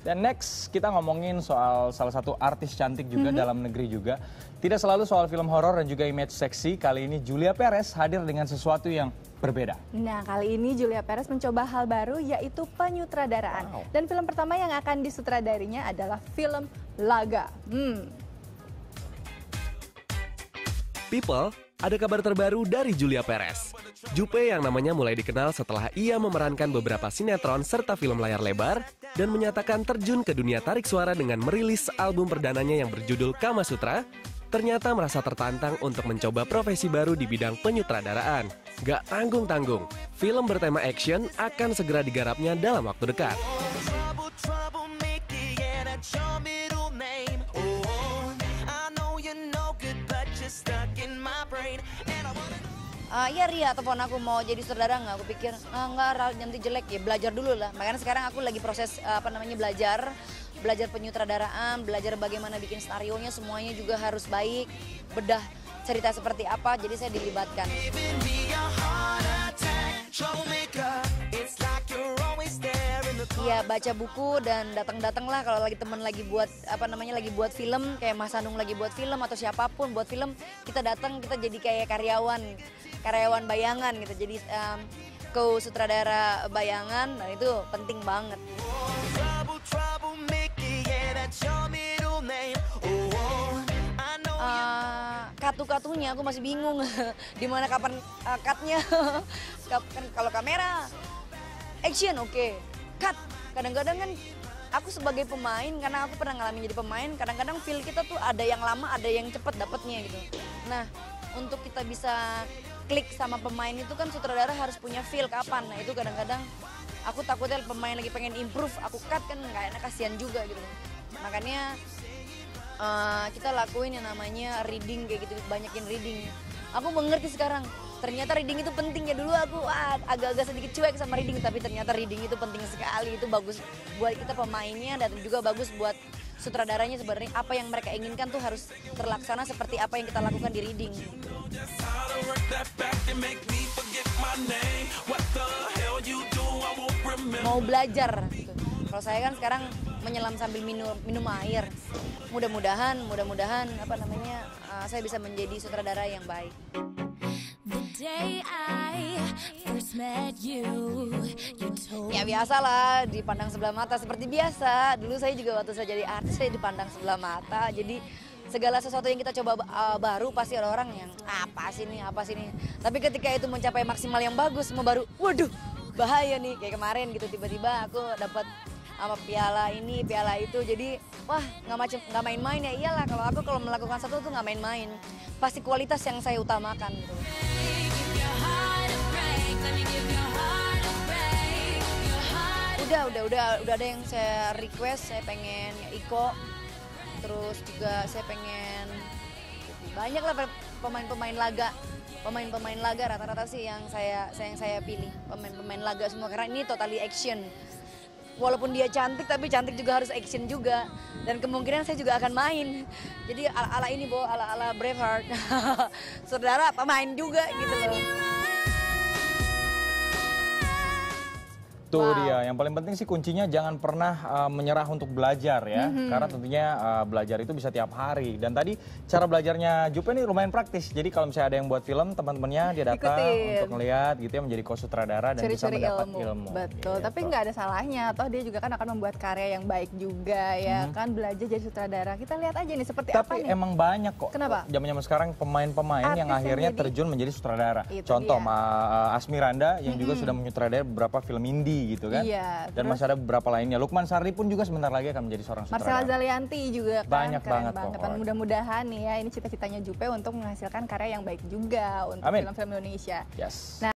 Dan next kita ngomongin soal salah satu artis cantik juga dalam negeri juga. Tidak selalu soal film horor dan juga image seksi, kali ini Julia Perez hadir dengan sesuatu yang berbeda. Nah, kali ini Julia Perez mencoba hal baru yaitu penyutradaraan. Wow. Dan film pertama yang akan disutradarinya adalah film Laga. People, ada kabar terbaru dari Julia Perez. Jupe yang namanya mulai dikenal setelah ia memerankan beberapa sinetron serta film layar lebar dan menyatakan terjun ke dunia tarik suara dengan merilis album perdananya yang berjudul Kama Sutra, ternyata merasa tertantang untuk mencoba profesi baru di bidang penyutradaraan. Gak tanggung-tanggung, film bertema action akan segera digarapnya dalam waktu dekat. Iya Ria telepon aku mau jadi sutradara nggak? Aku pikir nggak, nanti jelek ya, belajar dulu lah. Makanya sekarang aku lagi proses belajar penyutradaraan, belajar bagaimana bikin skenario-nya, semuanya juga harus baik, bedah cerita seperti apa, jadi saya dilibatkan. Iya, baca buku dan datang lah kalau lagi temen lagi buat film, kayak Mas Anung lagi buat film atau siapapun buat film, kita datang, kita jadi kayak karyawan bayangan gitu. Jadi sutradara bayangan, nah itu penting banget. Katu-katunya aku masih bingung di mana kapan cutnya. Kalau kamera action oke. Cut. Kadang-kadang kan aku sebagai pemain, karena aku pernah ngalamin jadi pemain, kadang-kadang feel kita tuh ada yang lama, ada yang cepet dapetnya gitu. Nah, untuk kita bisa klik sama pemain itu kan sutradara harus punya feel kapan. Nah itu kadang-kadang aku takutnya pemain lagi pengen improve, aku cut kan nggak enak, kasihan juga gitu. Makanya kita lakuin yang namanya reading kayak gitu, banyakin reading. Aku mengerti sekarang, ternyata reading itu penting ya. Dulu aku agak-agak sedikit cuek sama reading, tapi ternyata reading itu penting sekali. Itu bagus buat kita pemainnya dan juga bagus buat sutradaranya. Sebenarnya apa yang mereka inginkan tuh harus terlaksana seperti apa yang kita lakukan di reading. Mau belajar gitu. Kalau saya kan sekarang menyelam sambil minum air. Mudah-mudahan saya bisa menjadi sutradara yang baik. Ya biasalah, dipandang sebelah mata seperti biasa. Dulu saya juga waktu saya jadi artis saya dipandang sebelah mata. Jadi segala sesuatu yang kita coba baru pasti ada orang yang apa sih nih. Tapi ketika itu mencapai maksimal yang bagus, semua baru, waduh bahaya nih. Kayak kemarin gitu tiba-tiba aku dapat sama piala ini, piala itu, jadi wah nggak main-main ya. Iyalah kalau melakukan satu tuh nggak main-main, pasti kualitas yang saya utamakan gitu. Udah ada yang saya request, saya pengen Iko, terus juga saya pengen banyak lah pemain-pemain laga rata-rata sih yang saya pilih pemain laga semua karena ini totally action. Walaupun dia cantik, tapi cantik juga harus action juga. Dan kemungkinan saya juga akan main. Jadi ala ini, ala Braveheart. Saudara pemain juga gitu loh. Tuh dia, yang paling penting sih kuncinya jangan pernah menyerah untuk belajar ya. Karena tentunya belajar itu bisa tiap hari. Dan tadi cara belajarnya Jupe ini lumayan praktis. Jadi kalau misalnya ada yang buat film, teman-temannya dia datang untuk ngeliat gitu ya, menjadi co-sutradara dan bisa mendapat ilmu. Betul, gitu. tapi nggak ada salahnya. Toh dia juga kan akan membuat karya yang baik juga ya kan, belajar jadi sutradara. Kita lihat aja nih seperti apa nih. Tapi emang banyak kok. Kenapa? Zaman-zaman sekarang pemain-pemain yang akhirnya terjun menjadi sutradara. Contoh Asmiranda yang juga sudah menyutradarai beberapa film indie gitu kan. Iya, dan masih ada beberapa lainnya. Lukman Sardi pun juga sebentar lagi akan menjadi seorang sutradara. Marcella Zalianty juga kan. Banyak keren banget. Dan mudah-mudahan nih ya, ini cita-citanya Jupe untuk menghasilkan karya yang baik juga untuk film-film Indonesia. Yes. Nah,